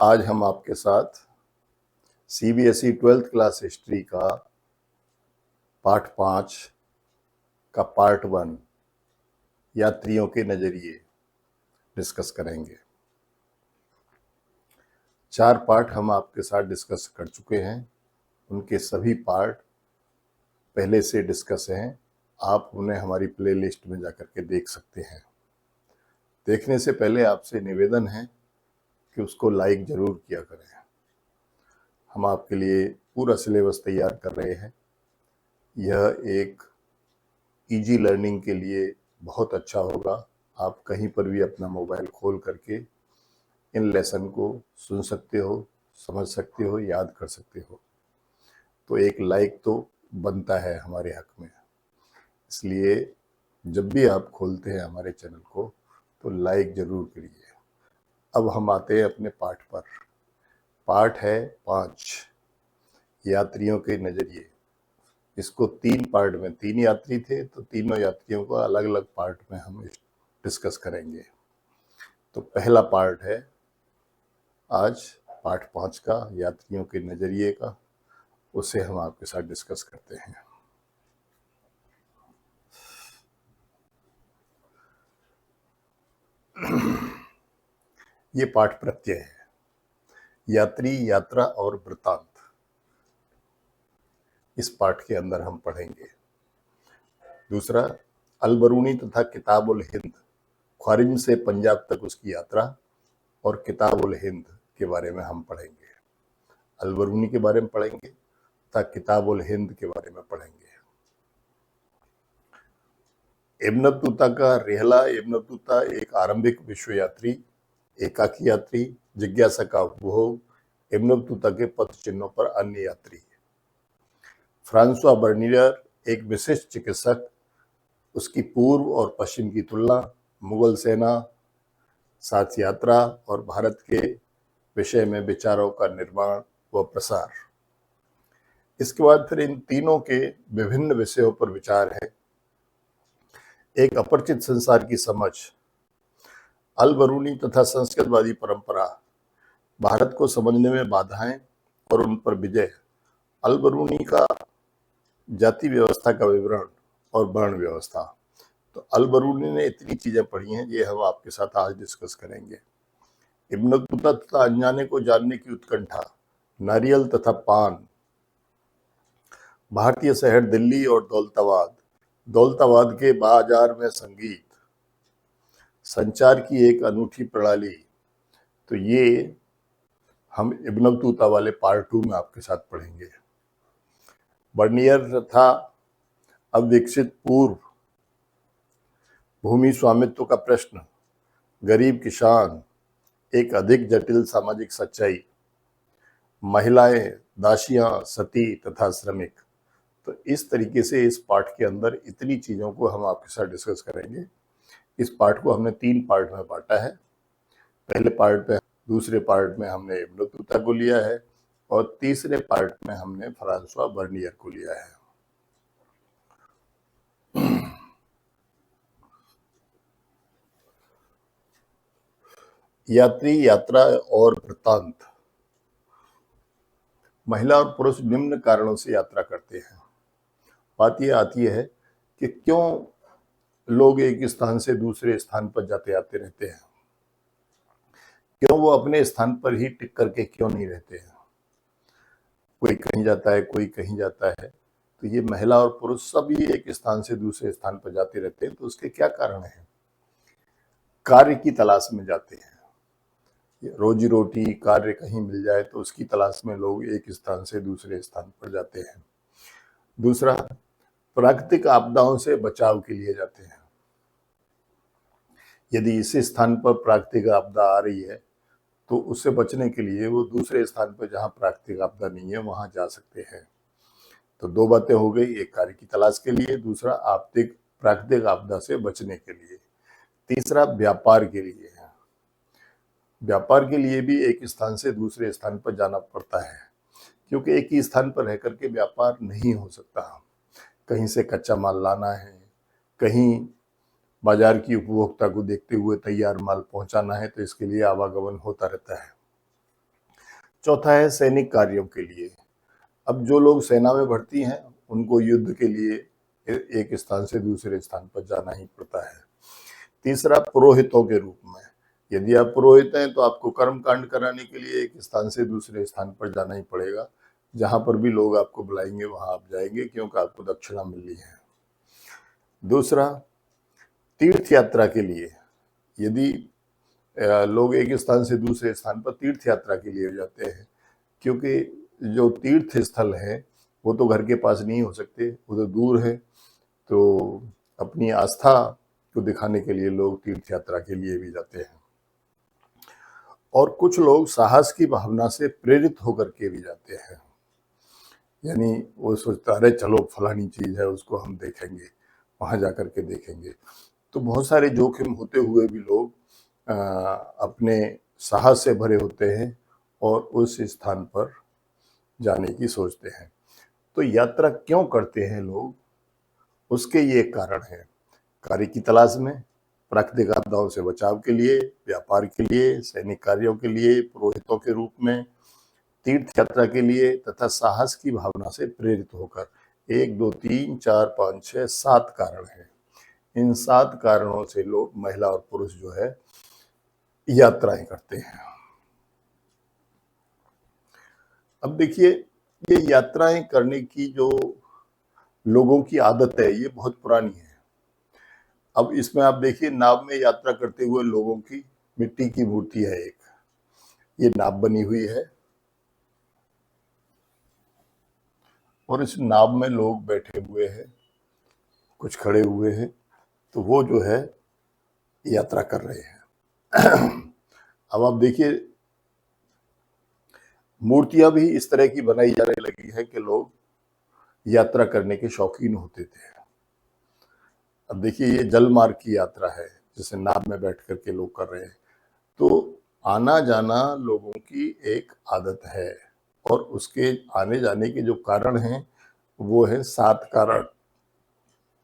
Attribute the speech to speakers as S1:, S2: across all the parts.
S1: आज हम आपके साथ सीबीएसई 12th क्लास हिस्ट्री का पाठ 5 का पार्ट 1 यात्रियों के नजरिए डिस्कस करेंगे। 4 पार्ट हम आपके साथ डिस्कस कर चुके हैं। उनके सभी पार्ट पहले से डिस्कस हैं। आप उन्हें हमारी प्लेलिस्ट में जाकर के देख सकते हैं। देखने से पहले आपसे निवेदन है कि उसको लाइक जरूर किया करें। हम आपके लिए पूरा सिलेबस तैयार कर रहे हैं। यह एक इजी लर्निंग के लिए बहुत अच्छा होगा। आप कहीं पर भी अपना मोबाइल खोल करके इन लेसन को सुन सकते हो, समझ सकते हो, याद कर सकते हो। तो एक लाइक तो बनता है हमारे हक में, इसलिए जब भी आप खोलते हैं हमारे चैनल को तो लाइक जरूर करिए। अब हम आते हैं अपने पाठ पर। पाठ है 5 यात्रियों के नजरिए। इसको 3 पार्ट में, 3 यात्री थे तो तीनों यात्रियों को अलग अलग पार्ट में हम डिस्कस करेंगे। तो पहला पार्ट है आज पार्ट 5 का, यात्रियों के नजरिए का। उसे हम आपके साथ डिस्कस करते हैं। ये पाठ प्रत्यय है, यात्री, यात्रा और वृत्तांत। इस पाठ के अंदर हम पढ़ेंगे। दूसरा, अलबरूनी तथा किताब उल हिंद, ख्वारिज़्म से पंजाब तक उसकी यात्रा और किताब उल हिंद के बारे में हम पढ़ेंगे। अलबरूनी के बारे में पढ़ेंगे तथा किताब उल हिंद के बारे में पढ़ेंगे। इब्न बतूता का रिहला। इब्न बतूता एक आरंभिक विश्व यात्री, एकाकी यात्री, जिज्ञासा का उपभोग, इब्न बतूता के पथ चिन्हों पर अन्य यात्री। फ्रांसवा बर्नियर एक विशिष्ट चिकित्सक, उसकी पूर्व और पश्चिम की तुलना, मुगल सेना, साथ यात्रा और भारत के विषय में विचारों का निर्माण व प्रसार। इसके बाद फिर इन तीनों के विभिन्न विषयों पर विचार है। एक अपरिचित संसार की समझ, अलबरूनी तथा संस्कृतवादी परंपरा, भारत को समझने में बाधाएं और उन पर विजय, अलबरूनी का जाति व्यवस्था का विवरण और वर्ण व्यवस्था। तो अलबरूनी ने इतनी चीजें पढ़ी हैं, ये हम आपके साथ आज डिस्कस करेंगे। इब्न बतूता तथा अनजाने को जानने की उत्कंठा, नारियल तथा पान, भारतीय शहर दिल्ली और दौलताबाद, दौलताबाद के बाजार में संगीत, संचार की एक अनूठी प्रणाली। तो ये हम इब्न बतूता वाले पार्ट 2 में आपके साथ पढ़ेंगे। बर्नियर तथा अविकसित पूर्व, भूमि स्वामित्व का प्रश्न, गरीब किसान, एक अधिक जटिल सामाजिक सच्चाई, महिलाएं, दासियां, सती तथा श्रमिक। तो इस तरीके से इस पाठ के अंदर इतनी चीजों को हम आपके साथ डिस्कस करेंगे। इस पाठ को हमने 3 पार्ट में बांटा है। पहले पार्ट में, दूसरे पार्ट में हमने इब्न बतूता को लिया है और तीसरे पार्ट में हमने फ्रांसवा बर्नियर को लिया है। यात्री, यात्रा और वृत्तांत। महिला और पुरुष निम्न कारणों से यात्रा करते हैं। बात यह आती है कि क्यों लोग एक स्थान से दूसरे स्थान पर जाते आते रहते हैं, क्यों वो अपने स्थान पर ही टिक करके क्यों नहीं रहते हैं। कोई कहीं जाता है, कोई कहीं जाता है। तो ये महिला और पुरुष सभी एक स्थान से दूसरे स्थान पर जाते रहते हैं। तो उसके क्या कारण हैं? कार्य की तलाश में जाते हैं, रोजी रोटी, कार्य कहीं मिल जाए तो उसकी तलाश में लोग एक स्थान से दूसरे स्थान पर जाते हैं। दूसरा, प्राकृतिक आपदाओं से बचाव के लिए जाते हैं। यदि इस स्थान पर प्राकृतिक आपदा आ रही है तो उससे बचने के लिए वो दूसरे स्थान पर जहां प्राकृतिक आपदा नहीं है वहां जा सकते हैं। तो 2 बातें हो गई, एक कार्य की तलाश के लिए, दूसरा प्राकृतिक आपदा से बचने के लिए, तीसरा व्यापार के लिए। व्यापार के लिए भी एक स्थान से दूसरे स्थान पर जाना पड़ता है, क्योंकि एक ही स्थान पर रह करके व्यापार नहीं हो सकता। कहीं से कच्चा माल लाना है, कहीं बाजार की उपभोक्ता को देखते हुए तैयार माल पहुंचाना है, तो इसके लिए आवागमन होता रहता है। चौथा है सैनिक कार्यों के लिए। अब जो लोग सेना में भर्ती हैं उनको युद्ध के लिए एक स्थान से दूसरे स्थान पर जाना ही पड़ता है। तीसरा, पुरोहितों के रूप में, यदि आप पुरोहित हैं तो आपको कर्म कांड कराने के लिए एक स्थान से दूसरे स्थान पर जाना ही पड़ेगा। जहां पर भी लोग आपको बुलाएंगे वहां आप जाएंगे, क्योंकि आपको दक्षिणा मिलनी है। दूसरा, तीर्थ यात्रा के लिए, यदि लोग एक स्थान से दूसरे स्थान पर तीर्थ यात्रा के लिए जाते हैं, क्योंकि जो तीर्थ स्थल है वो तो घर के पास नहीं हो सकते, वो तो दूर है, तो अपनी आस्था को दिखाने के लिए लोग तीर्थ यात्रा के लिए भी जाते हैं। और कुछ लोग साहस की भावना से प्रेरित होकर के भी जाते हैं, यानी वो सोचता है चलो फलानी चीज है उसको हम देखेंगे, वहां जाकर के देखेंगे। तो बहुत सारे जोखिम होते हुए भी लोग अपने साहस से भरे होते हैं और उस स्थान पर जाने की सोचते हैं। तो यात्रा क्यों करते हैं लोग, उसके ये कारण है। कार्य की तलाश में, प्राकृतिक आपदाओं से बचाव के लिए, व्यापार के लिए, सैनिक कार्यों के लिए, पुरोहितों के रूप में, तीर्थ यात्रा के लिए, तथा साहस की भावना से प्रेरित होकर। 1 2 3 4 5 6 7 कारण हैं। इन 7 कारणों से लोग, महिला और पुरुष जो है, यात्राएं करते हैं। अब देखिए, ये यात्राएं करने की जो लोगों की आदत है ये बहुत पुरानी है। अब इसमें आप देखिए, नाव में यात्रा करते हुए लोगों की मिट्टी की मूर्ति है एक, ये नाव बनी हुई है और इस नाव में लोग बैठे हुए हैं, कुछ खड़े हुए हैं, तो वो जो है यात्रा कर रहे हैं। अब आप देखिए, मूर्तियां भी इस तरह की बनाई जाने लगी है कि लोग यात्रा करने के शौकीन होते थे। अब देखिए, ये जल मार्ग की यात्रा है, जैसे नाव में बैठ करके लोग कर रहे हैं, तो आना जाना लोगों की एक आदत है, और उसके आने जाने के जो कारण हैं वो है 7 कारण।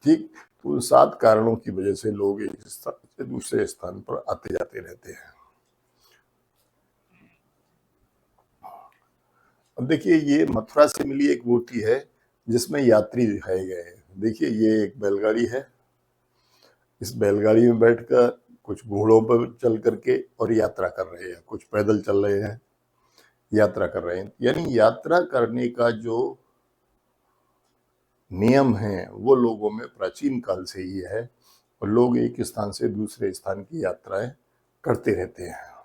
S1: ठीक, तो उन 7 कारणों की वजह से लोग एक स्थान से दूसरे स्थान पर आते जाते रहते हैं। अब देखिए, ये मथुरा से मिली एक मूर्ति है जिसमें यात्री दिखाए गए हैं। देखिए, ये एक बैलगाड़ी है, इस बैलगाड़ी में बैठकर कुछ घोड़ों पर चल करके और यात्रा कर रहे हैं, कुछ पैदल चल रहे हैं, यात्रा कर रहे हैं। यानी यात्रा करने का जो नियम है वो लोगों में प्राचीन काल से ही है, और लोग एक स्थान से दूसरे स्थान की यात्राएं करते रहते हैं।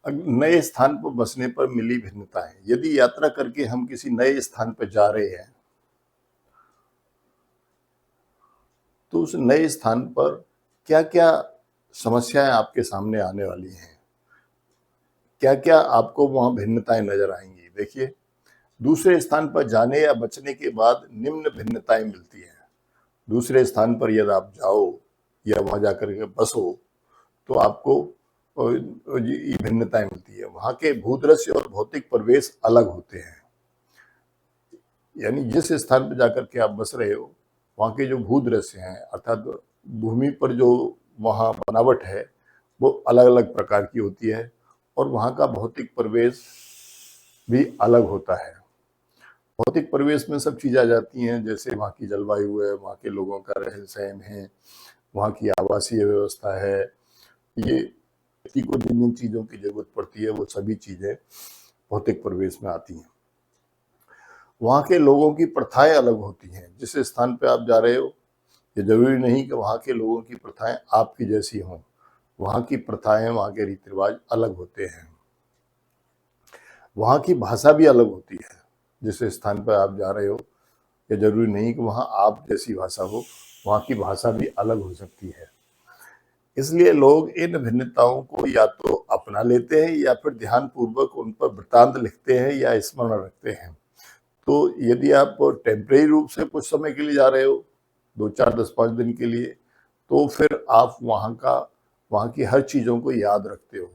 S1: नए स्थान पर बसने पर मिली भिन्नताएं, यदि यात्रा करके हम किसी नए स्थान पर जा रहे हैं तो उस नए स्थान पर क्या क्या समस्याएं आपके सामने आने वाली हैं, क्या क्या आपको वहां भिन्नताएं नजर आएंगी। देखिए, दूसरे स्थान पर जाने या बचने के बाद निम्न भिन्नताएं मिलती हैं। दूसरे स्थान पर यदि आप जाओ या वहां जाकर के बसो तो आपको ये भिन्नताएं मिलती है। वहां के भूदृश्य और भौतिक परिवेश अलग होते हैं, यानी जिस स्थान पर जाकर के आप बस रहे हो वहां के जो भूदृश्य हैं, अर्थात भूमि पर जो वहां बनावट है वो अलग अलग प्रकार की होती है, और वहां का भौतिक परिवेश भी अलग होता है। भौतिक परिवेश में सब चीज़ें आ जाती हैं, जैसे वहाँ की जलवायु है, वहाँ के लोगों का रहन सहन है, वहाँ की आवासीय व्यवस्था है, ये व्यक्ति को जिन जिन चीज़ों की जरूरत पड़ती है वो सभी चीज़ें भौतिक परिवेश में आती हैं। वहाँ के लोगों की प्रथाएं अलग होती हैं। जिस स्थान पे आप जा रहे हो ये जरूरी नहीं कि वहाँ के लोगों की प्रथाएं आपकी जैसी हों। वहाँ की प्रथाएं, वहाँ के रीति रिवाज अलग होते हैं। वहाँ की भाषा भी अलग होती है। जिस स्थान पर आप जा रहे हो ये जरूरी नहीं कि वहाँ आप जैसी भाषा हो, वहाँ की भाषा भी अलग हो सकती है। इसलिए लोग इन भिन्नताओं को या तो अपना लेते हैं या फिर ध्यानपूर्वक उन पर वृत्तांत लिखते हैं या स्मरण रखते हैं। तो यदि आप टेम्परेरी रूप से कुछ समय के लिए जा रहे हो, 2 4 10 5 दिन के लिए, तो फिर आप वहाँ की हर चीज़ों को याद रखते हो,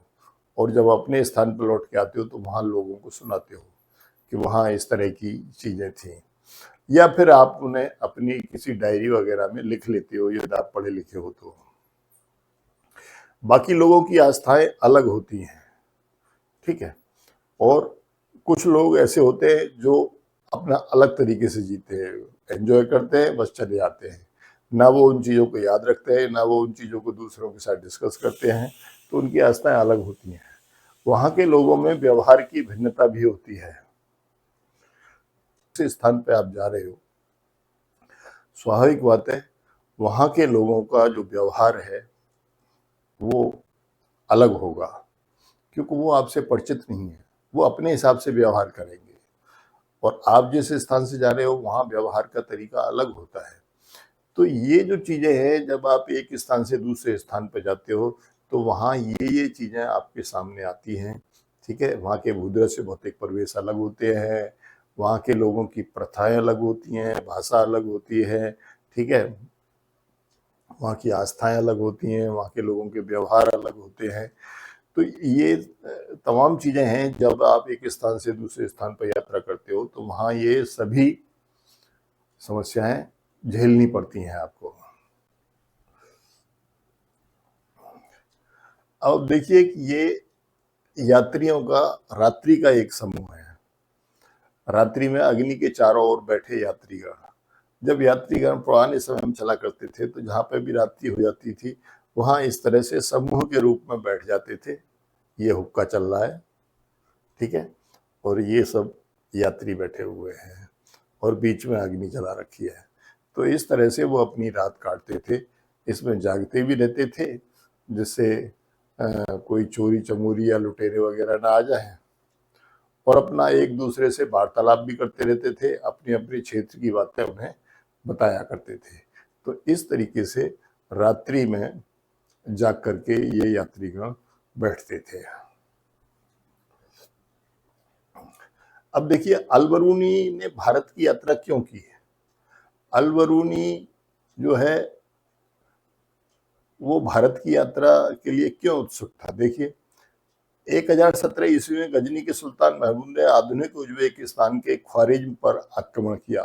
S1: और जब अपने स्थान पर लौट के आते हो तो वहाँ लोगों को सुनाते हो कि वहाँ इस तरह की चीज़ें थी, या फिर आप उन्हें अपनी किसी डायरी वगैरह में लिख लेते हो यदि आप पढ़े लिखे हो तो। बाकी लोगों की आस्थाएं अलग होती हैं, ठीक है। और कुछ लोग ऐसे होते हैं जो अपना अलग तरीके से जीते हैं, एंजॉय करते हैं, बस चले जाते हैं, ना वो उन चीज़ों को याद रखते हैं, ना वो उन चीज़ों को दूसरों के साथ डिस्कस करते हैं, तो उनकी आस्थाएं अलग होती हैं। वहाँ के लोगों में व्यवहार की भिन्नता भी होती है। जिस स्थान पे आप जा रहे हो, स्वाभाविक बात है वहाँ के लोगों का जो व्यवहार है वो अलग होगा, क्योंकि वो आपसे परिचित नहीं है, वो अपने हिसाब से व्यवहार करेंगे। और आप जिस स्थान से जा रहे हो वहाँ व्यवहार का तरीका अलग होता है। तो ये जो चीज़ें हैं, जब आप एक स्थान से दूसरे स्थान पर जाते हो तो वहाँ ये चीज़ें आपके सामने आती हैं, ठीक है। वहाँ के भूदृश्य भौतिक परिवेश अलग होते हैं, वहाँ के लोगों की प्रथाएं अलग होती हैं, भाषा अलग होती है, ठीक है। वहाँ की आस्थाएं अलग होती हैं, वहाँ के लोगों के व्यवहार अलग होते हैं। तो ये तमाम चीज़ें हैं, जब आप एक स्थान से दूसरे स्थान पर यात्रा करते हो तो वहाँ ये सभी समस्याएं झेलनी पड़ती हैं आपको। अब देखिए कि ये यात्रियों का रात्रि का एक समूह है। रात्रि में अग्नि के चारों ओर बैठे यात्रीगण। जब यात्रीगण पुराने समय में चला करते थे तो जहाँ पे भी रात्रि हो जाती थी वहाँ इस तरह से समूह के रूप में बैठ जाते थे। ये हुक्का चल रहा है, ठीक है, और ये सब यात्री बैठे हुए हैं और बीच में अग्नि जला रखी है। तो इस तरह से वो अपनी रात काटते थे। इसमें जागते भी रहते थे जिससे कोई चोरी चमोरी या लुटेरे वगैरह ना आ जाए, और अपना एक दूसरे से वार्तालाप भी करते रहते थे, अपनी अपनी क्षेत्र की बातें उन्हें बताया करते थे। तो इस तरीके से रात्रि में जाग करके ये यात्रीगण बैठते थे। अब देखिए अलबरूनी ने भारत की यात्रा क्यों की है। अलबरूनी जो है वो भारत की यात्रा के लिए क्यों उत्सुक था। देखिए 1017 ईस्वी में गजनी के सुल्तान महमूद ने आधुनिक उज्बेकिस्तान के ख्वारिज्म पर आक्रमण किया।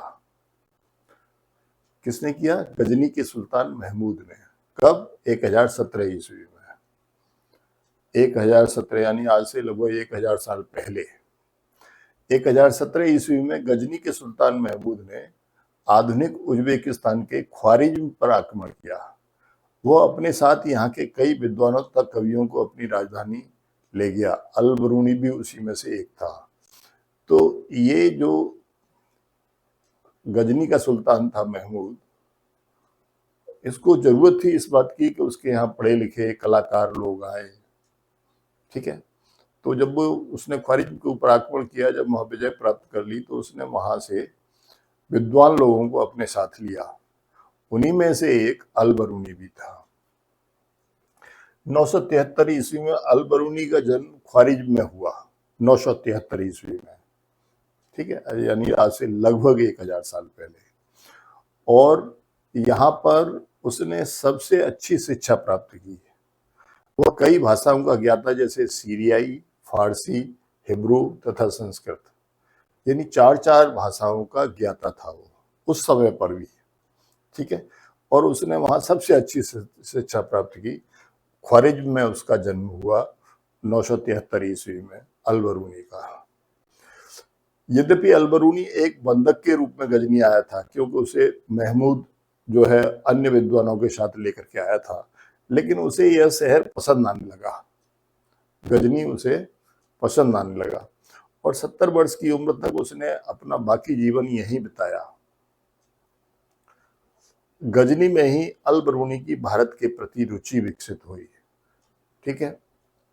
S1: किसने किया? गजनी के सुल्तान महमूद ने। कब? 1017 ईस्वी में। 1017 यानी आज से लगभग 1000 साल पहले। 1017 ईस्वी में गजनी के सुल्तान महमूद ने आधुनिक उज्बेकिस्तान के ख्वारिज्म पर आक्रमण किया। वो अपने साथ यहाँ के कई विद्वानों तक कवियों को अपनी राजधानी ले गया। अलबरूनी भी उसी में से एक था। तो ये जो गजनी का सुल्तान था महमूद, इसको जरूरत थी इस बात की कि उसके यहाँ पढ़े लिखे कलाकार लोग आए, ठीक है। तो जब वो उसने ख्वारिज्म के ऊपर आक्रमण किया, जब वहां विजय प्राप्त कर ली, तो उसने वहां से विद्वान लोगों को अपने साथ लिया। उन्हीं में से एक अलबरूनी भी था। 973 ईस्वी में अलबरूनी का जन्म ख्वारिज्म में हुआ। 973 ईस्वी में, ठीक है, यानी आज से लगभग 1000 साल पहले। और यहाँ पर उसने सबसे अच्छी शिक्षा प्राप्त की। वह कई भाषाओं का ज्ञाता, जैसे सीरियाई, फारसी, हिब्रू तथा संस्कृत, यानी 4 भाषाओं का ज्ञाता था वो उस समय पर भी, ठीक है। और उसने वहां सबसे अच्छी शिक्षा प्राप्त की। ख्वारिज्म में उसका जन्म हुआ 973 ईस्वी में, अलबरूनी का। यद्यपि अलबरूनी एक बंधक के रूप में गजनी आया था, क्योंकि उसे महमूद जो है अन्य विद्वानों के साथ लेकर के आया था, लेकिन उसे यह शहर पसंद आने लगा। गजनी उसे पसंद आने लगा और 70 वर्ष की उम्र तक उसने अपना बाकी जीवन यहीं बिताया। गजनी में ही अलबरूनी की भारत के प्रति रुचि विकसित हुई, ठीक है,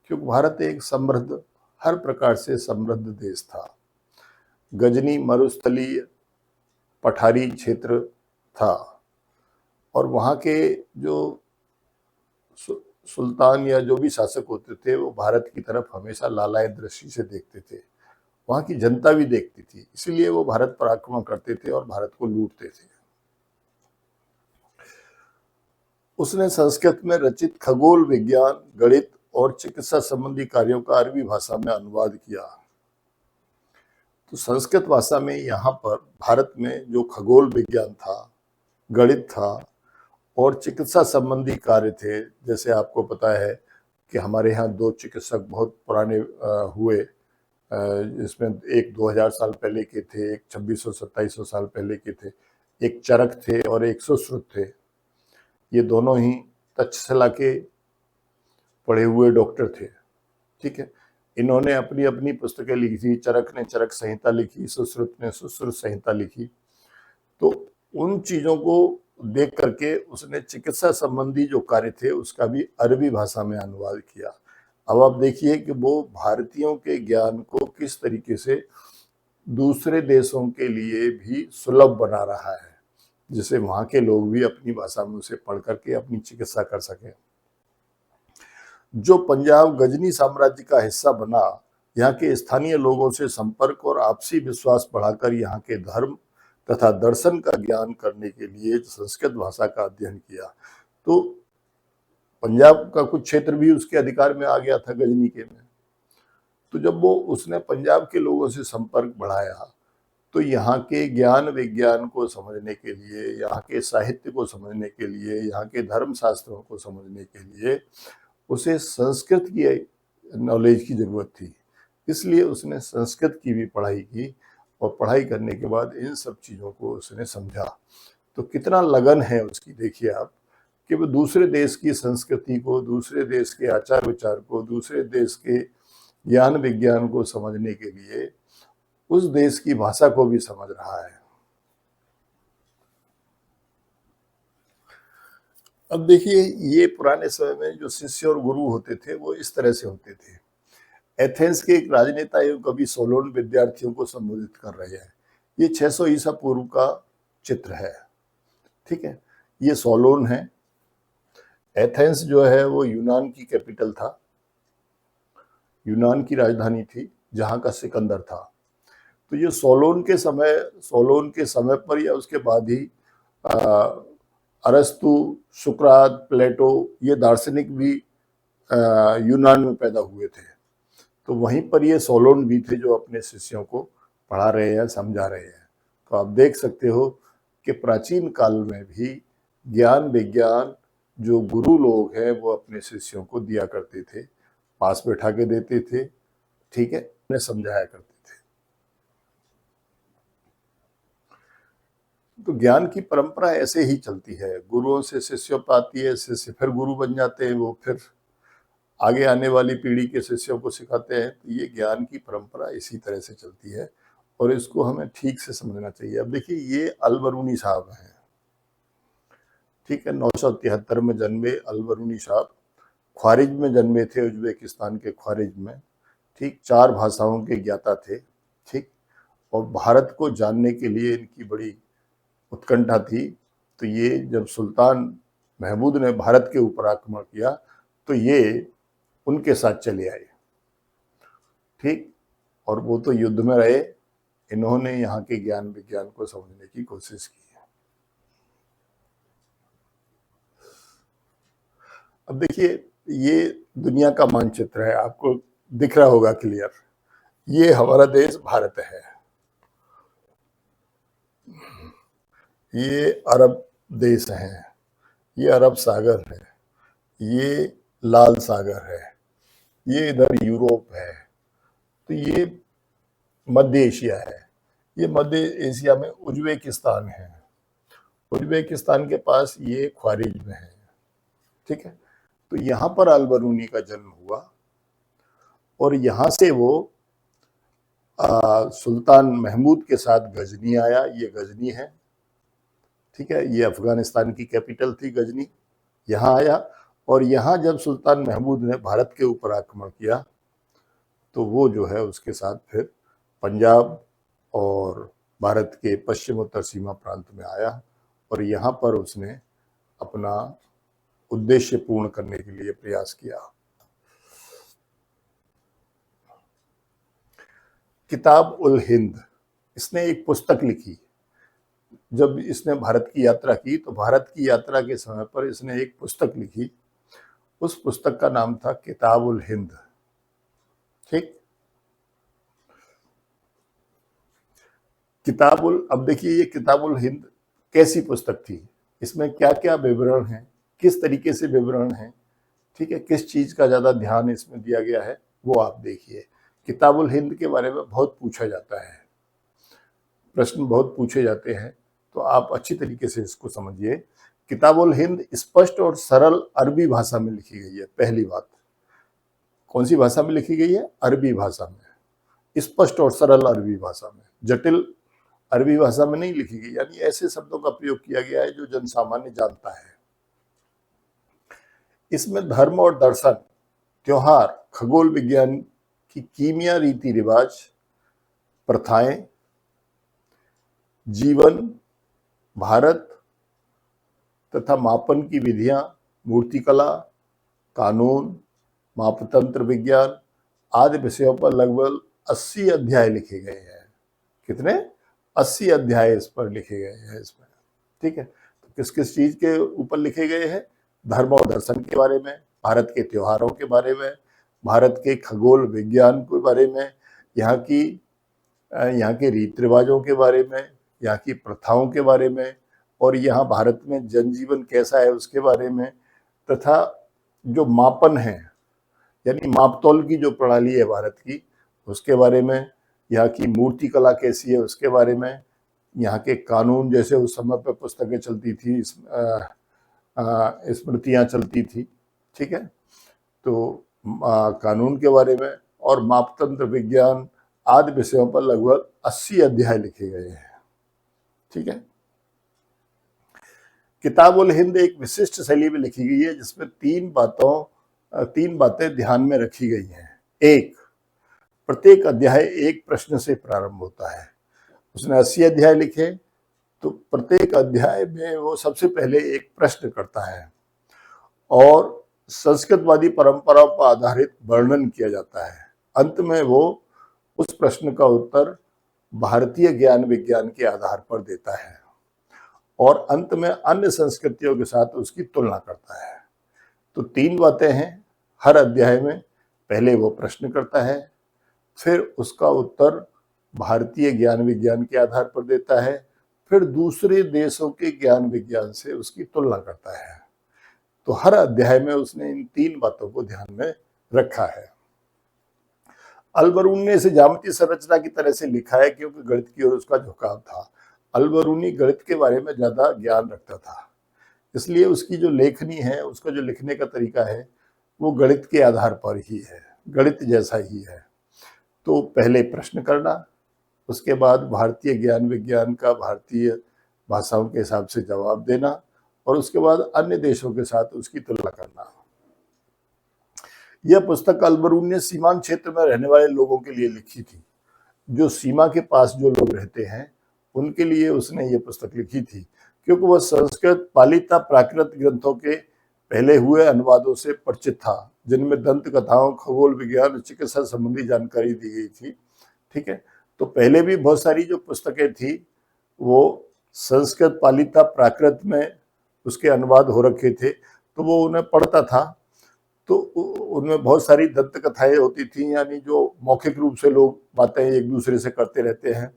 S1: क्योंकि भारत एक समृद्ध, हर प्रकार से समृद्ध देश था। गजनी मरुस्थलीय पठारी क्षेत्र था और वहाँ के जो सुल्तान या जो भी शासक होते थे वो भारत की तरफ हमेशा लालाय दृष्टि से देखते थे। वहाँ की जनता भी देखती थी, इसीलिए वो भारत पर आक्रमण करते थे और भारत को लूटते थे। उसने संस्कृत में रचित खगोल विज्ञान, गणित और चिकित्सा संबंधी कार्यों का अरबी भाषा में अनुवाद किया। तो संस्कृत भाषा में यहाँ पर भारत में जो खगोल विज्ञान था, गणित था और चिकित्सा संबंधी कार्य थे, जैसे आपको पता है कि हमारे यहाँ 2 चिकित्सक बहुत पुराने हुए, इसमें एक 2000 साल पहले के थे, एक 2600-2700 साल पहले के थे, एक चरक थे और एक सुश्रुत थे। ये दोनों ही तक्षशिला के पढ़े हुए डॉक्टर थे, ठीक है। इन्होंने अपनी अपनी पुस्तकें लिखी थी। चरक ने चरक संहिता लिखी, सुश्रुत ने सुश्रुत संहिता लिखी। तो उन चीजों को देख करके उसने चिकित्सा संबंधी जो कार्य थे उसका भी अरबी भाषा में अनुवाद किया। अब आप देखिए कि वो भारतीयों के ज्ञान को किस तरीके से दूसरे देशों के लिए भी सुलभ बना रहा है, जिससे वहां के लोग भी अपनी भाषा में उसे पढ़ करके अपनी चिकित्सा कर सकें। जो पंजाब गजनी साम्राज्य का हिस्सा बना, यहाँ के स्थानीय लोगों से संपर्क और आपसी विश्वास बढ़ाकर यहाँ के धर्म तथा दर्शन का ज्ञान करने के लिए संस्कृत भाषा का अध्ययन किया। तो पंजाब का कुछ क्षेत्र भी उसके अधिकार में आ गया था गजनी के में। तो जब वो उसने पंजाब के लोगों से संपर्क बढ़ाया तो यहाँ के ज्ञान विज्ञान को समझने के लिए, यहाँ के साहित्य को समझने के लिए, यहाँ के धर्म शास्त्रों को समझने के लिए उसे संस्कृत की नॉलेज की जरूरत थी। इसलिए उसने संस्कृत की भी पढ़ाई की और पढ़ाई करने के बाद इन सब चीज़ों को उसने समझा। तो कितना लगन है उसकी, देखिए आप, कि वो दूसरे देश की संस्कृति को, दूसरे देश के आचार विचार को, दूसरे देश के ज्ञान विज्ञान को समझने के लिए उस देश की भाषा को भी समझ रहा है। अब देखिए, ये पुराने समय में जो शिष्य और गुरु होते थे वो इस तरह से होते थे। एथेंस के एक राजनेता एवं कवि सोलोन विद्यार्थियों को संबोधित कर रहे हैं। ये 600 ईसा पूर्व का चित्र है, ठीक है। ये सोलोन है। एथेंस जो है वो यूनान की कैपिटल था, यूनान की राजधानी थी, जहां का सिकंदर था। तो ये सोलोन के समय पर या उसके बाद ही अरस्तु, सुकरात, प्लेटो, ये दार्शनिक भी यूनान में पैदा हुए थे। तो वहीं पर ये सोलोन भी थे जो अपने शिष्यों को पढ़ा रहे हैं, समझा रहे हैं। तो आप देख सकते हो कि प्राचीन काल में भी ज्ञान विज्ञान जो गुरु लोग हैं वो अपने शिष्यों को दिया करते थे, पास बैठा के देते थे, ठीक है, उन्हें समझाया करते थे। तो ज्ञान की परंपरा ऐसे ही चलती है, गुरुओं से शिष्यों पर आती है, शिष्य फिर गुरु बन जाते हैं, वो फिर आगे आने वाली पीढ़ी के शिष्यों को सिखाते हैं। तो ये ज्ञान की परंपरा इसी तरह से चलती है और इसको हमें ठीक से समझना चाहिए। अब देखिए, ये अल-बरूनी साहब हैं, ठीक है, 973 में जन्मे अल-बरूनी साहब, ख्वारिज में जन्मे थे, उज्बेकिस्तान के ख्वारिज में, ठीक। 4 भाषाओं के ज्ञाता थे, ठीक। और भारत को जानने के लिए इनकी बड़ी उत्कंठा थी। तो ये जब सुल्तान महमूद ने भारत के ऊपर आक्रमण किया तो ये उनके साथ चले आए, ठीक। और वो तो युद्ध में रहे, इन्होंने यहाँ के ज्ञान विज्ञान को समझने की कोशिश की है। अब देखिए, ये दुनिया का मानचित्र है, आपको दिख रहा होगा क्लियर। ये हमारा देश भारत है, ये अरब देश है, ये अरब सागर है, ये लाल सागर है, ये इधर यूरोप है, तो ये मध्य एशिया है। ये मध्य एशिया में उज्बेकिस्तान है, उज्बेकिस्तान के पास ये ख्वारिज में है, ठीक है। तो यहाँ पर अल-बरूनी का जन्म हुआ और यहाँ से वो सुल्तान महमूद के साथ गजनी आया। ये गजनी है, ठीक है, ये अफगानिस्तान की कैपिटल थी गजनी। यहाँ आया और यहाँ जब सुल्तान महमूद ने भारत के ऊपर आक्रमण किया तो वो जो है उसके साथ फिर पंजाब और भारत के पश्चिम उत्तर सीमा प्रांत में आया और यहाँ पर उसने अपना उद्देश्य पूर्ण करने के लिए प्रयास किया। किताब उल हिंद, इसने एक पुस्तक लिखी। जब इसने भारत की यात्रा की तो भारत की यात्रा के समय पर इसने एक पुस्तक लिखी। उस पुस्तक का नाम था किताब उल हिंद, ठीक। अब देखिए, ये किताब उल हिंद कैसी पुस्तक थी, इसमें क्या क्या विवरण हैं, किस तरीके से विवरण हैं, ठीक है, किस चीज का ज्यादा ध्यान इसमें दिया गया है वो आप देखिए। किताबुल हिंद के बारे में बहुत पूछा जाता है, प्रश्न बहुत पूछे जाते हैं, तो आप अच्छी तरीके से इसको समझिए। किताबुल हिंद स्पष्ट और सरल अरबी भाषा में लिखी गई है। पहली बात, कौन सी भाषा में लिखी गई है? अरबी भाषा में, स्पष्ट और सरल अरबी भाषा में, जटिल अरबी भाषा में नहीं लिखी गई, यानी ऐसे शब्दों का प्रयोग किया गया है जो जन सामान्य जानता है। इसमें धर्म और दर्शन, त्योहार, खगोल विज्ञान की कीमिया, रीति रिवाज, प्रथाएं, जीवन, भारत तथा मापन की विधियां, मूर्तिकला, कानून, मापतंत्र विज्ञान आदि विषयों पर लगभग 80 अध्याय लिखे गए हैं। कितने? 80 अध्याय इस पर लिखे गए हैं इसमें। ठीक है, तो किस किस चीज के ऊपर लिखे गए हैं? धर्म और दर्शन के बारे में, भारत के त्योहारों के बारे में, भारत के खगोल विज्ञान के बारे में, यहाँ के रीति रिवाजों के बारे में, यहाँ की प्रथाओं के बारे में, और यहाँ भारत में जनजीवन कैसा है उसके बारे में, तथा जो मापन है यानी मापतौल की जो प्रणाली है भारत की उसके बारे में, यहाँ की मूर्ति कला कैसी है उसके बारे में, यहाँ के कानून, जैसे उस समय पर पुस्तकें चलती थी, स्मृतियाँ चलती थी, ठीक है, तो कानून के बारे में और मापतंत्र विज्ञान आदि विषयों पर लगभग 80 अध्याय लिखे गए हैं। ठीक है, किताबुल हिंद एक विशिष्ट शैली में लिखी गई है जिसमें तीन बातें ध्यान में रखी गई हैं। एक, प्रत्येक अध्याय एक प्रश्न से प्रारंभ होता है। उसने 80 अध्याय लिखे, तो प्रत्येक अध्याय में वो सबसे पहले एक प्रश्न करता है और संस्कृतवादी परंपराओं पर आधारित वर्णन किया जाता है। अंत में वो उस प्रश्न का उत्तर भारतीय ज्ञान विज्ञान के आधार पर देता है और अंत में अन्य संस्कृतियों के साथ उसकी तुलना करता है। तो 3 बातें हैं हर अध्याय में। पहले वो प्रश्न करता है, फिर उसका उत्तर भारतीय ज्ञान विज्ञान के आधार पर देता है, फिर दूसरे देशों के ज्ञान विज्ञान से उसकी तुलना करता है। तो हर अध्याय में उसने इन 3 बातों को ध्यान में रखा है। अल-बरूनी ने इसे ज्यामितीय संरचना की तरह से लिखा है क्योंकि गणित की ओर उसका झुकाव था। अल-बरूनी गणित के बारे में ज्यादा ज्ञान रखता था, इसलिए उसकी जो लेखनी है, उसका जो लिखने का तरीका है वो गणित के आधार पर ही है, गणित जैसा ही है। तो पहले प्रश्न करना, उसके बाद भारतीय ज्ञान विज्ञान का भारतीय भाषाओं के हिसाब से जवाब देना और उसके बाद अन्य देशों के साथ उसकी तुलना करना। यह पुस्तक अल-बरूनी ने सीमांत क्षेत्र में रहने वाले लोगों के लिए लिखी थी। जो सीमा के पास जो लोग रहते हैं उनके लिए उसने ये पुस्तक लिखी थी, क्योंकि वह संस्कृत पालिता प्राकृत ग्रंथों के पहले हुए अनुवादों से परिचित था, जिनमें दंत कथाओं, खगोल विज्ञान, चिकित्सा संबंधी जानकारी दी गई थी। ठीक है, तो पहले भी बहुत सारी जो पुस्तकें थी वो संस्कृत पालिता प्राकृत में उसके अनुवाद हो रखे थे, तो वो उन्हें पढ़ता था। तो उनमें बहुत सारी दंत कथाएं होती थी, यानी जो मौखिक रूप से लोग बातें एक दूसरे से करते रहते हैं,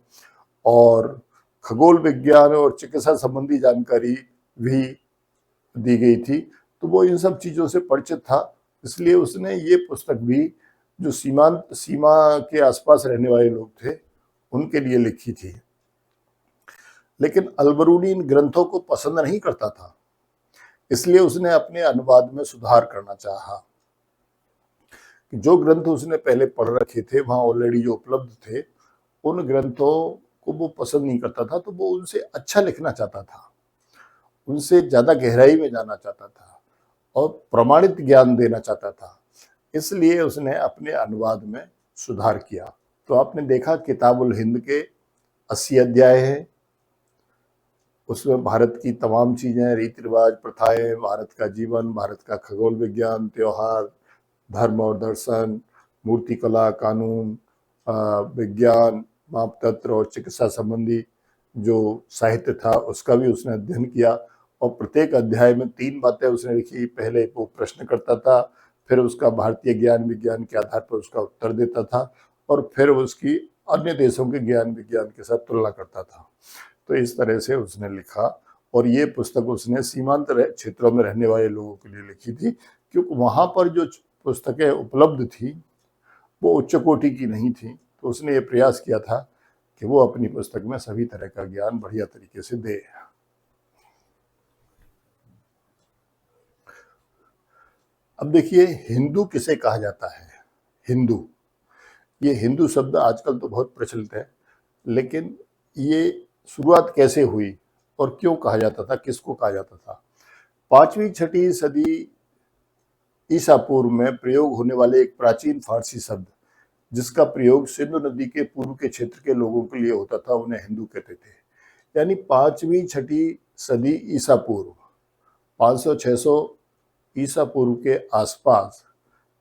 S1: और खगोल विज्ञान और चिकित्सा संबंधी जानकारी भी दी गई थी। तो वो इन सब चीज़ों से परिचित था, इसलिए उसने ये पुस्तक भी जो सीमा के आसपास रहने वाले लोग थे उनके लिए लिखी थी। लेकिन अल-बरूनी इन ग्रंथों को पसंद नहीं करता था, इसलिए उसने अपने अनुवाद में सुधार करना चाहा। जो ग्रंथ उसने पहले पढ़ रखे थे, वहाँ ऑलरेडी जो उपलब्ध थे, उन ग्रंथों को वो पसंद नहीं करता था, तो वो उनसे अच्छा लिखना चाहता था, उनसे ज़्यादा गहराई में जाना चाहता था और प्रमाणित ज्ञान देना चाहता था। इसलिए उसने अपने अनुवाद में सुधार किया। तो आपने देखा किताबुल हिंद के 80 अध्याय हैं, उसमें भारत की तमाम चीज़ें, रीति रिवाज, प्रथाएं, भारत का जीवन, भारत का खगोल विज्ञान, त्योहार, धर्म और दर्शन, मूर्तिकला, कानून, विज्ञान, मापतंत्र और चिकित्सा संबंधी जो साहित्य था उसका भी उसने अध्ययन किया। और प्रत्येक अध्याय में 3 बातें उसने लिखी। पहले वो प्रश्न करता था, फिर उसका भारतीय ज्ञान विज्ञान के आधार पर उसका उत्तर देता था और फिर उसकी अन्य देशों के ज्ञान विज्ञान के साथ तुलना करता था। तो इस तरह से उसने लिखा और ये पुस्तक उसने सीमांत क्षेत्रों में रहने वाले लोगों के लिए लिखी थी क्योंकि वहाँ पर जो पुस्तकें उपलब्ध थी वो उच्च कोटि की नहीं थी, तो उसने ये प्रयास किया था कि वो अपनी पुस्तक में सभी तरह का ज्ञान बढ़िया तरीके से दे। अब देखिए, हिंदू किसे कहा जाता है? हिंदू, ये हिंदू शब्द आजकल तो बहुत प्रचलित है, लेकिन ये शुरुआत कैसे हुई और क्यों कहा जाता था, किसको कहा जाता था? 5वीं 6वीं सदी ईसा पूर्व में प्रयोग होने वाले एक प्राचीन फारसी शब्द, जिसका प्रयोग सिंधु नदी के पूर्व के क्षेत्र के लोगों के लिए होता था, उन्हें हिंदू कहते थे। यानी 5वीं 6वीं सदी ईसा पूर्व, 500-600 ईसा पूर्व के आसपास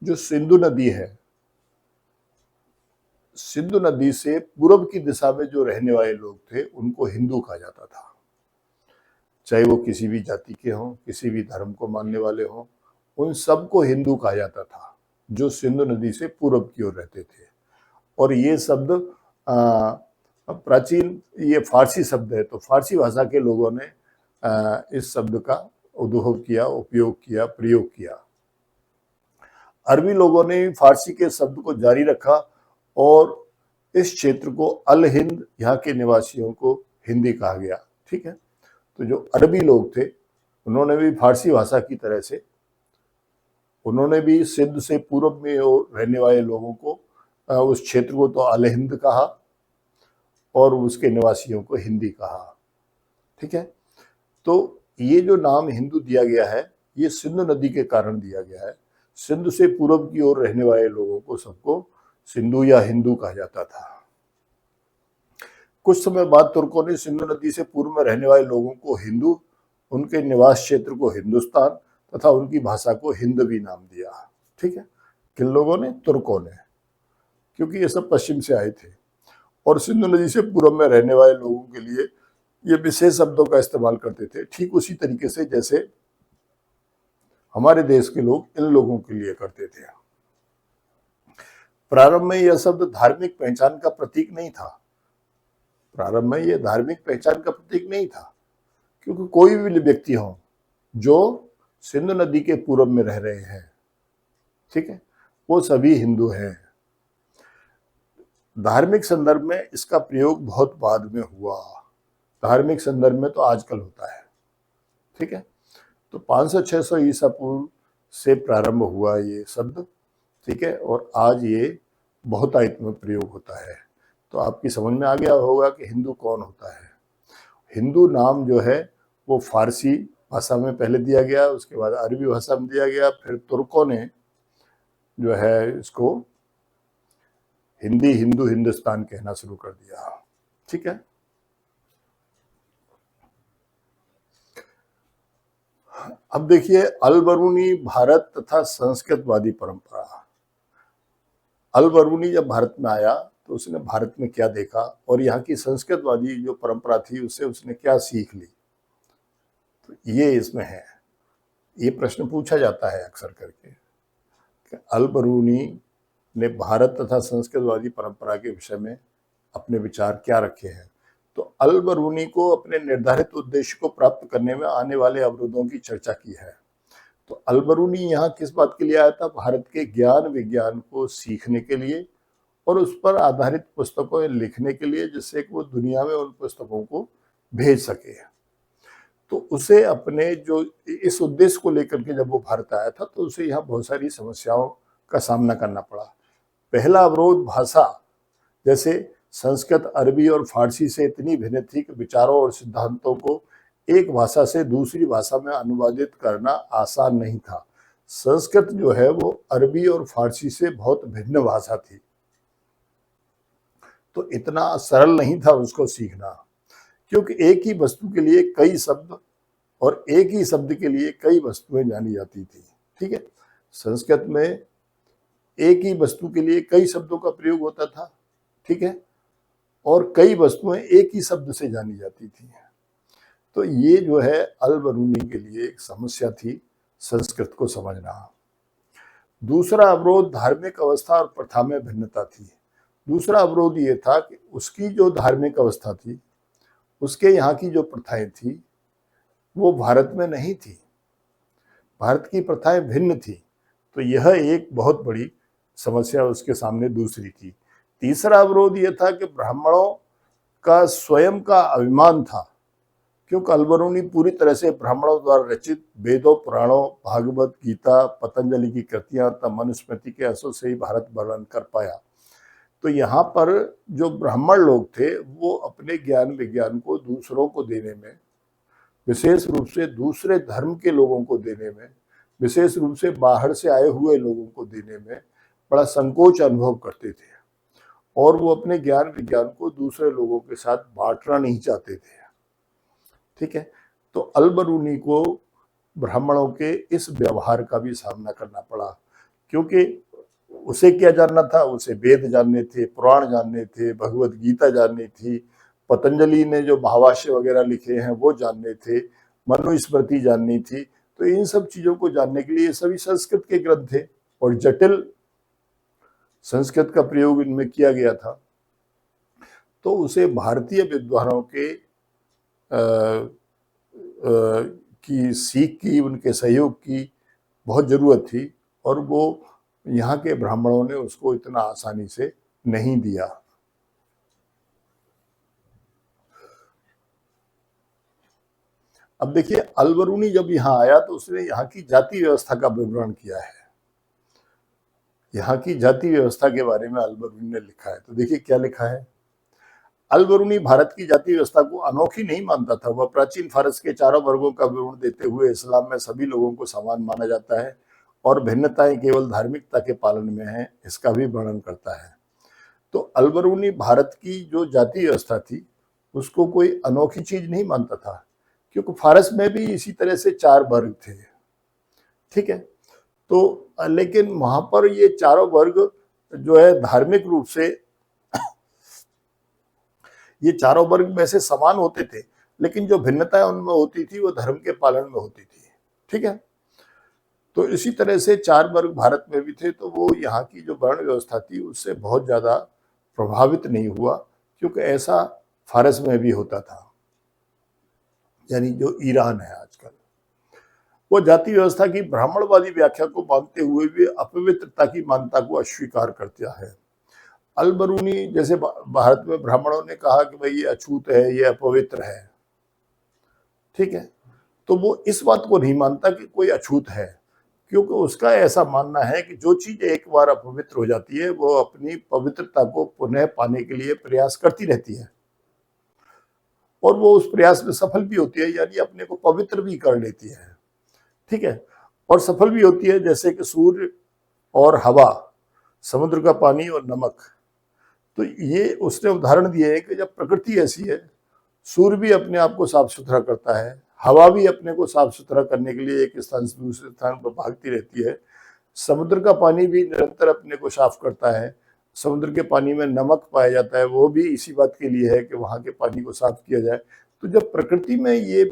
S1: जो सिंधु नदी है, सिंधु नदी से पूर्व की दिशा में जो रहने वाले लोग थे, उनको हिंदू कहा जाता था। चाहे वो किसी भी जाति के हों, किसी भी धर्म को मानने वाले हों, उन सबको हिंदू कहा जाता था, जो सिंधु नदी से पूर्व की ओर रहते थे। और ये शब्द प्राचीन, ये फारसी शब्द है, तो फारसी भाषा के लोगों ने इस शब्द का उद्भव किया, उपयोग किया, प्रयोग किया। अरबी लोगों ने फारसी के शब्द को जारी रखा और इस क्षेत्र को अल हिंद, यहाँ के निवासियों को हिंदी कहा गया। ठीक है, तो जो अरबी लोग थे उन्होंने भी फारसी भाषा की तरह से, उन्होंने भी सिंध से पूर्व में रहने वाले लोगों को, उस क्षेत्र को तो अल हिंद कहा और उसके निवासियों को हिंदी कहा। ठीक है, तो ये जो नाम हिंदू दिया गया है, ये सिंधु नदी के कारण दिया गया है। सिंधु से पूर्व की ओर रहने वाले लोगों को सबको सिंधु या हिंदू कहा जाता था। कुछ समय बाद तुर्कों ने सिंधु नदी से पूर्व में रहने वाले लोगों को हिंदू, उनके निवास क्षेत्र को हिंदुस्तान तथा उनकी भाषा को हिंदवी नाम दिया। ठीक है, किन लोगों ने? तुर्कों ने, क्योंकि ये सब पश्चिम से आए थे और सिंधु नदी से पूर्व में रहने वाले लोगों के लिए ये विशेष शब्दों का इस्तेमाल करते थे, ठीक उसी तरीके से जैसे हमारे देश के लोग इन लोगों के लिए करते थे। प्रारंभ में यह शब्द धार्मिक पहचान का प्रतीक नहीं था। प्रारंभ में यह धार्मिक पहचान का प्रतीक नहीं था, क्योंकि कोई भी व्यक्ति हो जो सिंधु नदी के पूर्व में रह रहे हैं, ठीक है, वो सभी हिंदू हैं। धार्मिक संदर्भ में इसका प्रयोग बहुत बाद में हुआ। धार्मिक संदर्भ में तो आजकल होता है। ठीक है, तो 500-600 ईसा पूर्व से प्रारंभ हुआ ये शब्द। ठीक है, और आज ये बहुतायत में प्रयोग होता है। तो आपकी समझ में आ गया होगा कि हिंदू कौन होता है। हिंदू नाम जो है वो फारसी भाषा में पहले दिया गया, उसके बाद अरबी भाषा में दिया गया, फिर तुर्कों ने जो है इसको हिंदी, हिंदू, हिंदुस्तान कहना शुरू कर दिया। ठीक है, अब देखिए, अल-बरूनी भारत तथा संस्कृतवादी परंपरा। अल-बरूनी जब भारत में आया तो उसने भारत में क्या देखा और यहाँ की संस्कृतवादी जो परंपरा थी उससे उसने क्या सीख ली, तो ये इसमें है। ये प्रश्न पूछा जाता है अक्सर करके कि अल-बरूनी ने भारत तथा संस्कृतवादी परंपरा के विषय में अपने विचार क्या रखे हैं। तो अल-बरूनी को अपने निर्धारित उद्देश्य को प्राप्त करने में आने वाले अवरोधों की चर्चा की है। तो अल-बरूनी यहाँ किस बात के लिए आया था? भारत के ज्ञान विज्ञान को सीखने के लिए और उस पर आधारित पुस्तकों लिखने के लिए, जिससे कि वो दुनिया में उन पुस्तकों को भेज सके। तो उसे अपने जो इस उद्देश्य को लेकर के जब वो भारत आया था तो उसे यहाँ बहुत सारी समस्याओं का सामना करना पड़ा। पहला अवरोध भाषा, जैसे संस्कृत, अरबी और फारसी से इतनी भिन्न थी कि विचारों और सिद्धांतों को एक भाषा से दूसरी भाषा में अनुवादित करना आसान नहीं था। संस्कृत जो है वो अरबी और फारसी से बहुत भिन्न भाषा थी, तो इतना सरल नहीं था उसको सीखना, क्योंकि एक ही वस्तु के लिए कई शब्द और एक ही शब्द के लिए कई वस्तुएं जानी जाती थी। ठीक है, संस्कृत में एक ही वस्तु के लिए कई शब्दों का प्रयोग होता था। ठीक है, और कई वस्तुएं एक ही शब्द से जानी जाती थी। तो ये जो है अल-बरूनी के लिए एक समस्या थी संस्कृत को समझना। दूसरा अवरोध धार्मिक अवस्था और प्रथा में भिन्नता थी। दूसरा अवरोध ये था कि उसकी जो धार्मिक अवस्था थी, उसके यहाँ की जो प्रथाएं थी, वो भारत में नहीं थी। भारत की प्रथाएं भिन्न थी। तो यह एक बहुत बड़ी समस्या उसके सामने दूसरी थी। तीसरा अवरोध यह था कि ब्राह्मणों का स्वयं का अभिमान था, क्योंकि अलबरूनी पूरी तरह से ब्राह्मणों द्वारा रचित वेदों, पुराणों, भागवत गीता, पतंजलि की कृतियां तथा मनुस्मृति के असों से ही भारत वर्णन कर पाया। तो यहाँ पर जो ब्राह्मण लोग थे वो अपने ज्ञान विज्ञान को दूसरों को देने में, विशेष रूप से दूसरे धर्म के लोगों को देने में, विशेष रूप से बाहर से आए हुए लोगों को देने में बड़ा संकोच अनुभव करते थे, और वो अपने ज्ञान विज्ञान को दूसरे लोगों के साथ बांटना नहीं चाहते थे। ठीक है, तो अलबरूनी को ब्राह्मणों के इस व्यवहार का भी सामना करना पड़ा, क्योंकि उसे क्या जानना था, उसे वेद जानने थे, पुराण जानने थे, भगवत गीता जाननी थी, पतंजलि ने जो भावाष्य वगैरह लिखे हैं वो जानने थे, मनुस्मृति जाननी थी। तो इन सब चीजों को जानने के लिए सभी संस्कृत के ग्रंथ थे और जटिल संस्कृत का प्रयोग इनमें किया गया था। तो उसे भारतीय विद्वानों के की सीख की, उनके सहयोग की बहुत जरूरत थी, और वो यहाँ के ब्राह्मणों ने उसको इतना आसानी से नहीं दिया। अब देखिए, अलबरूनी जब यहाँ आया तो उसने यहाँ की जाति व्यवस्था का विवरण किया है। यहाँ की जाति व्यवस्था के बारे में अलबरूनी ने लिखा है। तो देखिए क्या लिखा है। अलबरूनी भारत की जाति व्यवस्था को अनोखी नहीं मानता था। वह प्राचीन फारस के चारों वर्गों का विवरण देते हुए इस्लाम में सभी लोगों को समान माना जाता है और भिन्नताएं केवल धार्मिकता के पालन में हैं, इसका भी वर्णन करता है। तो अलबरूनी भारत की जो जाति व्यवस्था थी उसको कोई अनोखी चीज नहीं मानता था, क्योंकि फारस में भी इसी तरह से 4 वर्ग थे। ठीक है, तो लेकिन वहां पर ये चारों वर्ग जो है धार्मिक रूप से ये चारों वर्ग में से समान होते थे, लेकिन जो भिन्नताएं उनमें होती थी वो धर्म के पालन में होती थी। ठीक है, तो इसी तरह से 4 वर्ग भारत में भी थे। तो वो यहाँ की जो वर्ण व्यवस्था थी उससे बहुत ज्यादा प्रभावित नहीं हुआ, क्योंकि ऐसा फारस में भी होता था, यानी जो ईरान है आजकल। वो जाति व्यवस्था की ब्राह्मणवादी व्याख्या को मानते हुए भी अपवित्रता की मान्यता को अस्वीकार करता है। अलबरूनी जैसे भारत में ब्राह्मणों ने कहा कि भाई ये अछूत है, ये अपवित्र है। ठीक है, तो वो इस बात को नहीं मानता कि कोई अछूत है, क्योंकि उसका ऐसा मानना है कि जो चीज एक बार अपवित्र हो जाती है वो अपनी पवित्रता को पुनः पाने के लिए प्रयास करती रहती है, और वो उस प्रयास में सफल भी होती है, यानी अपने को पवित्र भी कर लेती है। ठीक है, और सफल भी होती है, जैसे कि सूर्य और हवा, समुद्र का पानी और नमक। तो ये उसने उदाहरण दिए है कि जब प्रकृति ऐसी है, सूर्य भी अपने आप को साफ सुथरा करता है, हवा भी अपने को साफ सुथरा करने के लिए एक स्थान से दूसरे स्थान पर भागती रहती है, समुद्र का पानी भी निरंतर अपने को साफ करता है, समुद्र के पानी में नमक पाया जाता है, वो भी इसी बात के लिए है कि वहाँ के पानी को साफ किया जाए। तो जब प्रकृति में ये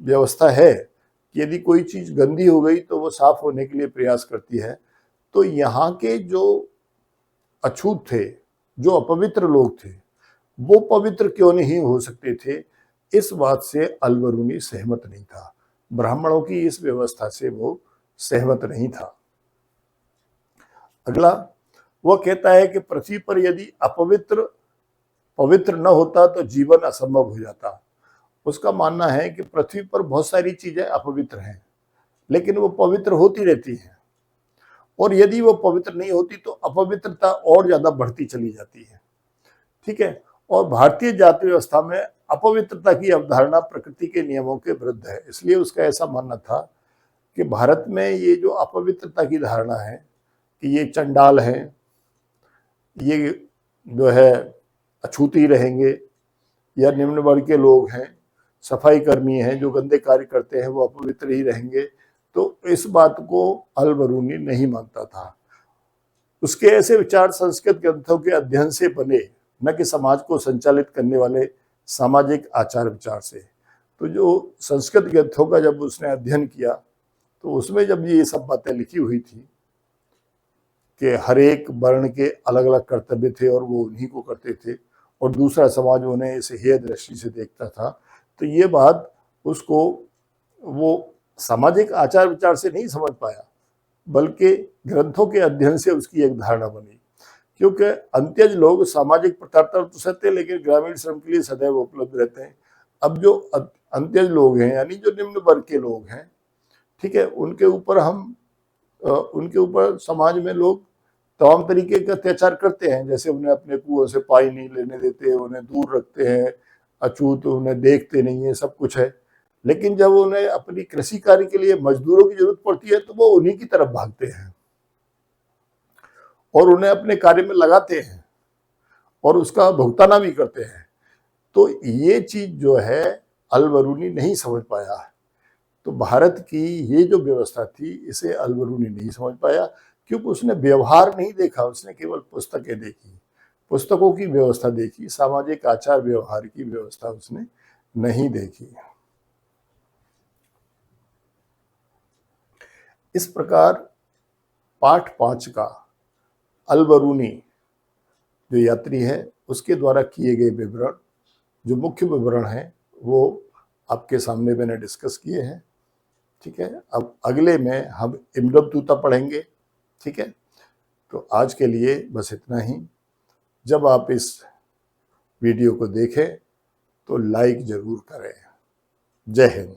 S1: व्यवस्था है कि यदि कोई चीज गंदी हो गई तो वो साफ होने के लिए प्रयास करती है, तो यहाँ के जो अछूत थे, जो अपवित्र लोग थे, वो पवित्र क्यों नहीं हो सकते थे, इस बात से अलबरूनी सहमत नहीं था। ब्राह्मणों की इस व्यवस्था से वो सहमत नहीं था। अगला, वो कहता है कि पृथ्वी पर यदि पवित्र न होता तो जीवन असंभव हो जाता। उसका मानना है कि पृथ्वी पर बहुत सारी चीजें अपवित्र हैं, लेकिन वो पवित्र होती रहती हैं, और यदि वो पवित्र नहीं होती तो अपवित्रता और ज्यादा बढ़ती चली जाती है। ठीक है, और भारतीय जाति व्यवस्था में अपवित्रता की अवधारणा प्रकृति के नियमों के विरुद्ध है। इसलिए उसका ऐसा मानना था कि भारत में ये जो अपवित्रता की धारणा है कि ये चंडाल है, ये जो है अछूती रहेंगे, या निम्न वर्ग के लोग हैं, सफाई कर्मी हैं, जो गंदे कार्य करते हैं वो अपवित्र ही रहेंगे। तो इस बात को अलबरूनी नहीं मानता था। उसके ऐसे विचार संस्कृत ग्रंथों के अध्ययन से बने, न कि समाज को संचालित करने वाले सामाजिक आचार विचार से। तो जो संस्कृत ग्रंथों का जब उसने अध्ययन किया तो उसमें जब ये सब बातें लिखी हुई थी कि हर एक वर्ण के अलग अलग कर्तव्य थे और वो उन्हीं को करते थे, और दूसरा समाज उन्हें इसे हेय दृष्टि से देखता था, तो ये बात उसको वो सामाजिक आचार विचार से नहीं समझ पाया, बल्कि ग्रंथों के अध्ययन से उसकी एक धारणा बनी। क्योंकि अंत्यज लोग सामाजिक प्रताड़ना तो सहते हैं, लेकिन ग्रामीण श्रम के लिए सदैव उपलब्ध रहते हैं। अब जो अंत्यज लोग हैं, यानी जो निम्न वर्ग के लोग हैं, ठीक है, उनके ऊपर समाज में लोग तमाम तरीके के अत्याचार करते हैं। जैसे उन्हें अपने कुओं से पानी नहीं लेने देते, उन्हें दूर रखते हैं, अछूत उन्हें देखते नहीं है, सब कुछ है। लेकिन जब उन्हें अपनी कृषि कार्य के लिए मजदूरों की जरूरत पड़ती है तो वो उन्हीं की तरफ भागते हैं और उन्हें अपने कार्य में लगाते हैं और उसका भुगताना भी करते हैं। तो ये चीज जो है अल-बरूनी नहीं समझ पाया। तो भारत की ये जो व्यवस्था थी, इसे अल-बरूनी नहीं समझ पाया, क्योंकि उसने व्यवहार नहीं देखा, उसने केवल पुस्तकें देखी, पुस्तकों की व्यवस्था देखी, सामाजिक आचार व्यवहार की व्यवस्था उसने नहीं देखी। इस प्रकार पाठ 5 का अल-बरूनी जो यात्री है उसके द्वारा किए गए विवरण, जो मुख्य विवरण है, वो आपके सामने मैंने डिस्कस किए हैं। ठीक है, अब अगले में हम इम्रबतूता पढ़ेंगे। ठीक है, तो आज के लिए बस इतना ही। जब आप इस वीडियो को देखें तो लाइक जरूर करें। जय हिंद।